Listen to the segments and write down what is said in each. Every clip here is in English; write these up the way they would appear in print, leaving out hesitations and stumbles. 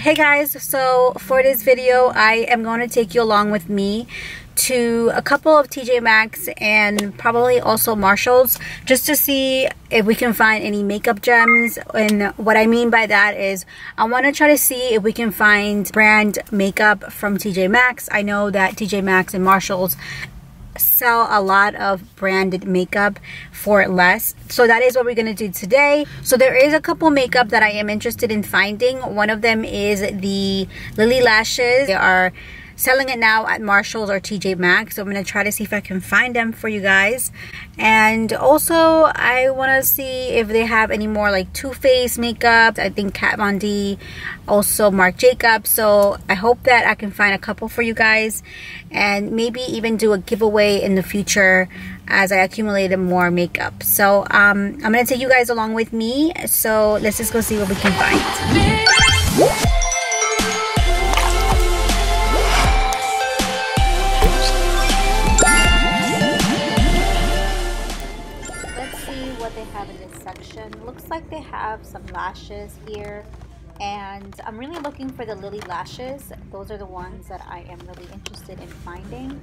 Hey guys, so for this video I am going to take you along with me to a couple of TJMaxx and probably also Marshalls just to see if we can find any makeup gems. And what I mean by that is I want to try to see if we can find brand makeup from TJMaxx. I know that TJMaxx and Marshalls sell a lot of branded makeup for less, so that is what we're going to do today. So there is a couple makeup that I am interested in finding. One of them is the Lily lashes. They are selling it now at Marshalls or TJMaxx, so I'm going to try to see if I can find them for you guys. And also I want to see if they have any more like Too Faced makeup. I think KatVonD, also Marc Jacobs. So I hope that I can find a couple for you guys and maybe even do a giveaway in the future as I accumulate more makeup. So I'm going to take you guys along with me, so let's just go see what we can find. They have in this section. Looks like they have some lashes here, and I'm really looking for the Lily lashes. Those are the ones that I am really interested in finding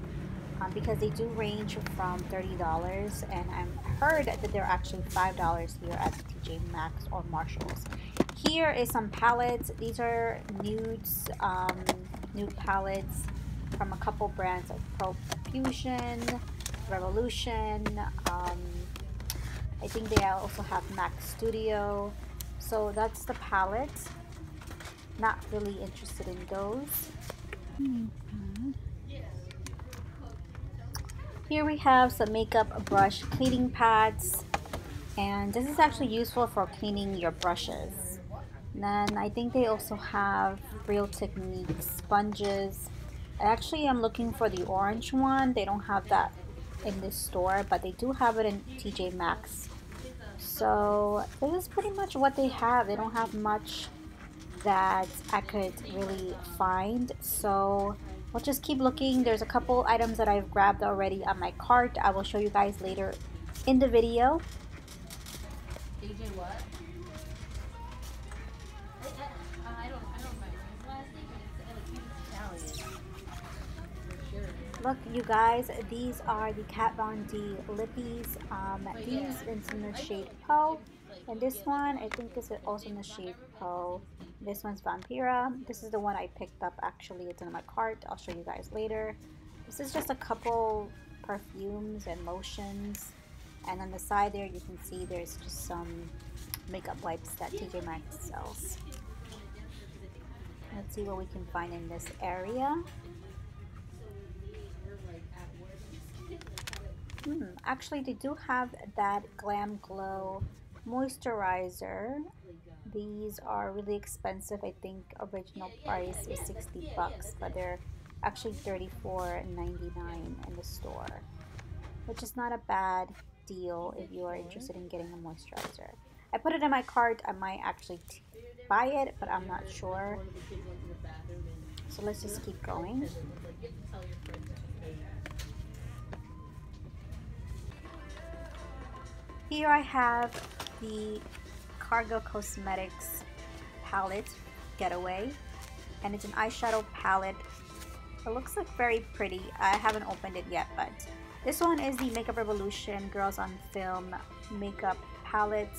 because they do range from $30, and I've heard that they're actually $5 here at TJMaxx or Marshalls. Here is some palettes. These are nudes, nude palettes from a couple brands like Profusion, Revolution, I think they also have Max Studio. So that's the palette. Not really interested in those. Here we have some makeup brush cleaning pads, and this is actually useful for cleaning your brushes. And then I think they also have Real Technique sponges. Actually, I'm looking for the orange one. They don't have that in this store, but they do have it in TJMaxx. So this is pretty much what they have. They don't have much that I could really find, so we'll just keep looking. There's a couple items that I've grabbed already on my cart. I will show you guys later in the video. DJ what? I don't remember his last name, but it's Italian. Look, you guys, these are the KatVonD lippies. These is in the shade Peau, and this one I think is also in the shade Peau. This one's Vampira. This is the one I picked up actually. It's in my cart. I'll show you guys later. This is just a couple perfumes and lotions, and on the side there you can see there's just some makeup wipes that TJMaxx sells. Let's see what we can find in this area. Actually, they do have that Glam Glow moisturizer. These are really expensive. I think original price is 60 bucks, but they're actually $34.99 in the store, which is not a bad deal if you are interested in getting a moisturizer. I put it in my cart. I might actually buy it, but I'm not sure. So let's just keep going. Here I have the Cargo Cosmetics palette Getaway, and it's an eyeshadow palette. It looks like very pretty. I haven't opened it yet, but this one is the Makeup Revolution Girls on Film makeup palette,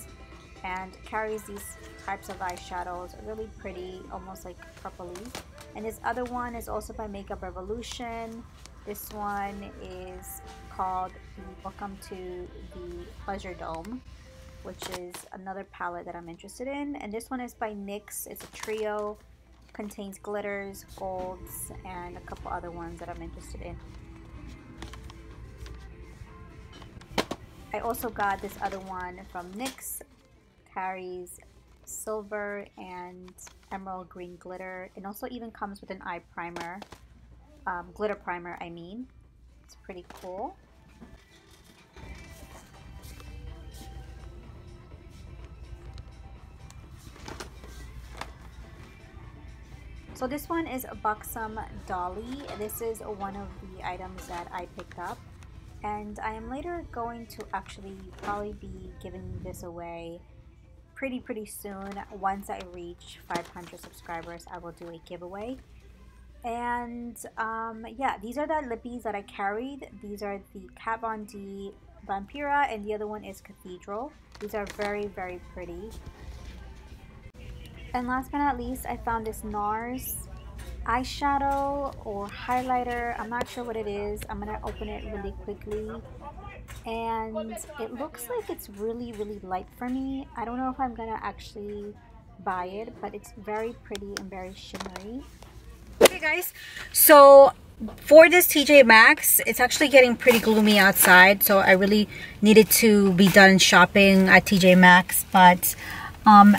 and carries these types of eyeshadows. Really pretty, almost like purpley. And this other one is also by Makeup Revolution. This one is called the Welcome to the Pleasure Dome, which is another palette that I'm interested in. And this one is by NYX. It's a trio, contains glitters, golds, and a couple other ones that I'm interested in. I also got this other one from NYX. Carries silver and emerald green glitter, and also even comes with an eye primer, glitter primer I mean. It's pretty cool. So this one is a Buxxom Dolly. This is one of the items that I picked up, and I am later going to actually probably be giving this away pretty soon, once I reach 500 subscribers, I will do a giveaway. And yeah, these are the lippies that I carried. These are the KatVonD Vampira, and the other one is Cathedral. These are very pretty. And last but not least, I found this NARS eyeshadow or highlighter. I'm not sure what it is. I'm gonna open it really quickly, and it looks like it's really light for me. I don't know if I'm gonna actually buy it, but it's very pretty and very shimmery. Okay guys, so for this TJMaxx, it's actually getting pretty gloomy outside, so I really needed to be done shopping at TJMaxx. But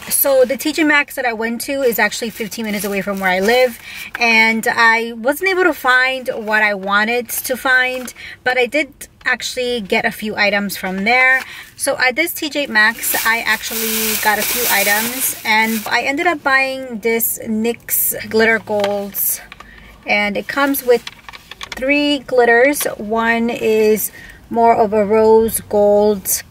so the TJMaxx that I went to is actually 15 minutes away from where I live, and I wasn't able to find what I wanted to find, but I did actually get a few items from there. So at this TJMaxx, I actually got a few items, and I ended up buying this NYX glitter golds, and it comes with 3 glitters. One is more of a rose gold,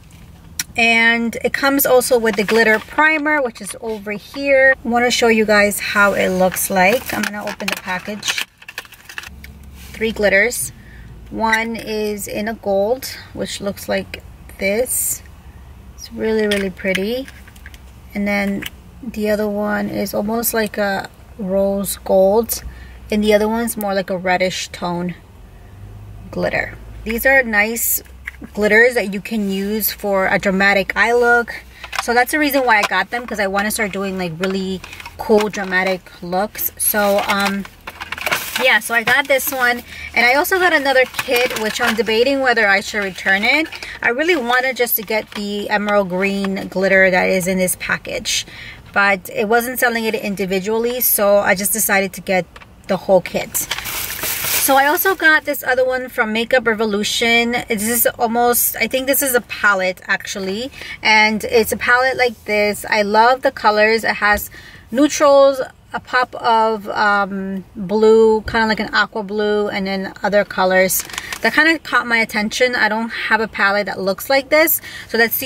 and it comes also with the glitter primer, which is over here. I want to show you guys how it looks like. I'm gonna open the package. 3 glitters. One is in a gold, which looks like this. It's really pretty. And then the other one is almost like a rose gold, and the other one's more like a reddish tone glitter. These are nice glitters that you can use for a dramatic eye look. So that's the reason why I got them, because I want to start doing like really cool dramatic looks. So yeah, so I got this one, and I also got another kit, which I'm debating whether I should return it. I really wanted just to get the emerald green glitter that is in this package, but it wasn't selling it individually, so I just decided to get the whole kit. So I also got this other one from Makeup Revolution. This is almost, I think this is a palette actually, and it's a palette like this. I love the colors. It has neutrals, a pop of blue, kind of like an aqua blue, and then other colors that kind of caught my attention. I don't have a palette that looks like this, so that's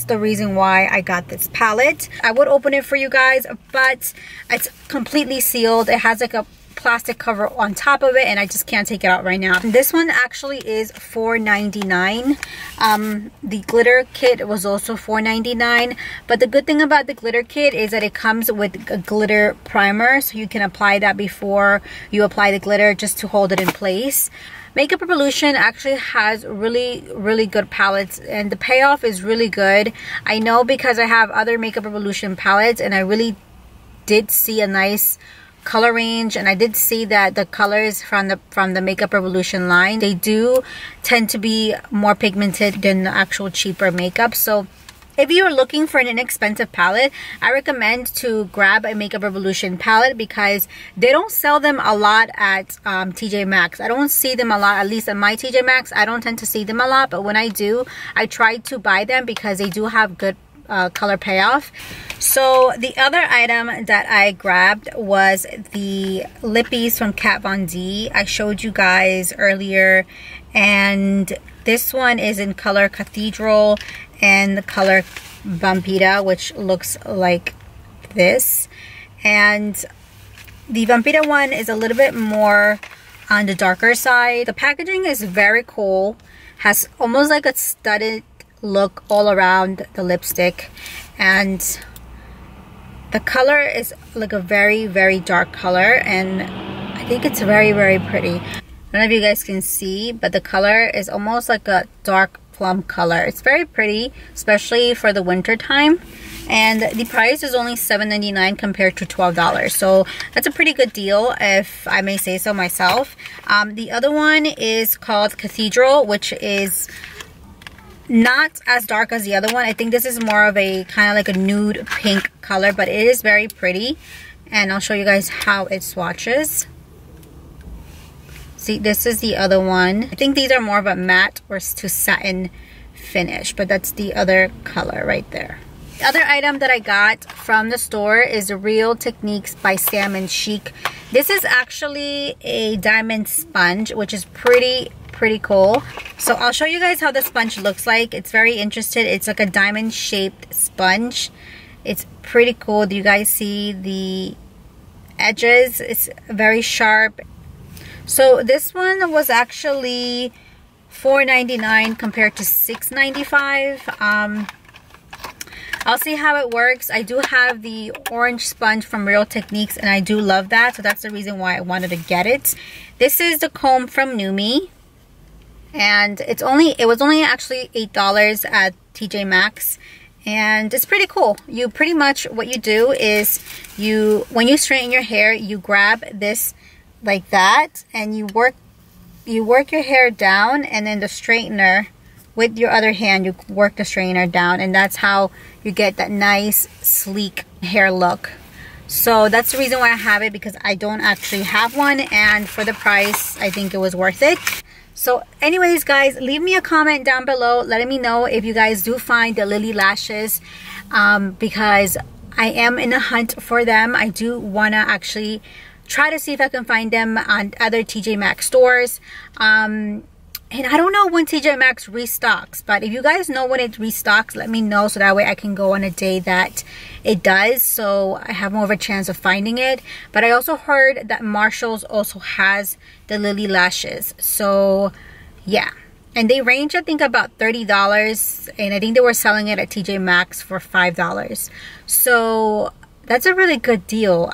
the reason why I got this palette. I would open it for you guys, but it's completely sealed. It has like a plastic cover on top of it, and I just can't take it out right now. This one actually is $4.99. The glitter kit was also $4.99, but the good thing about the glitter kit is that it comes with a glitter primer, so you can apply that before you apply the glitter, just to hold it in place. Makeup Revolution actually has really good palettes, and the payoff is really good. I know because I have other Makeup Revolution palettes, and I really did see a nice color range, and I did see that the colors from the Makeup Revolution line, they do tend to be more pigmented than the actual cheaper makeup. So if you're looking for an inexpensive palette, I recommend to grab a Makeup Revolution palette, because they don't sell them a lot at TJMaxx. I don't see them a lot, at least at my TJMaxx. I don't tend to see them a lot, but when I do, I try to buy them because they do have good color payoff. So the other item that I grabbed was the lippies from KatVonD. I showed you guys earlier, and this one is in color Cathedral and the color Vampira, which looks like this. And the Vampira one is a little bit more on the darker side. The packaging is very cool, has almost like a studded look all around the lipstick, and the color is like a very dark color, and I think it's very pretty. I don't know if you guys can see, but the color is almost like a dark plum color. It's very pretty, especially for the winter time, and the price is only $7.99 compared to $12, so that's a pretty good deal, if I may say so myself. The other one is called Cathedral, which is not as dark as the other one. I think this is more of a kind of like a nude pink color, but it is very pretty, and I'll show you guys how it swatches. See, this is the other one. I think these are more of a matte or to satin finish, but that's the other color right there. The other item that I got from the store is Real Techniques by Salmon Chic. This is actually a diamond sponge, which is pretty cool. So I'll show you guys how the sponge looks like. It's very interesting. It's like a diamond shaped sponge, It's pretty cool. Do you guys see the edges? It's very sharp. So this one was actually $4.99 compared to $6.95. I'll see how it works. I do have the orange sponge from Real Techniques, and I do love that, so that's the reason why I wanted to get it. This is the comb from NuMe, and it was only actually $8 at TJMaxx, and it's pretty cool. You pretty much, what you do is when you straighten your hair, you grab this like that, and you work your hair down, and then the straightener with your other hand, you work the straightener down, and that's how you get that nice sleek hair look. So that's the reason why I have it, because I don't actually have one, and for the price I think it was worth it. So anyways guys, leave me a comment down below letting me know if you guys do find the Lily lashes, because I am in a hunt for them. I do want to actually try to see if I can find them on other TJMaxx stores. And I don't know when TJMaxx restocks, but if you guys know when it restocks, let me know, so that way I can go on a day that it does, so I have more of a chance of finding it. But I also heard that Marshall's also has the Lily lashes, so yeah. And they range, I think, about $30, and I think they were selling it at TJMaxx for $5. So that's a really good deal.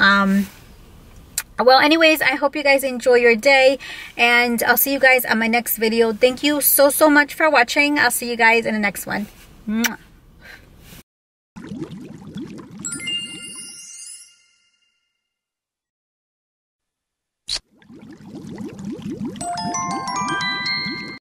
Well, anyways, I hope you guys enjoy your day, and I'll see you guys on my next video. Thank you so much for watching. I'll see you guys in the next one. Mwah.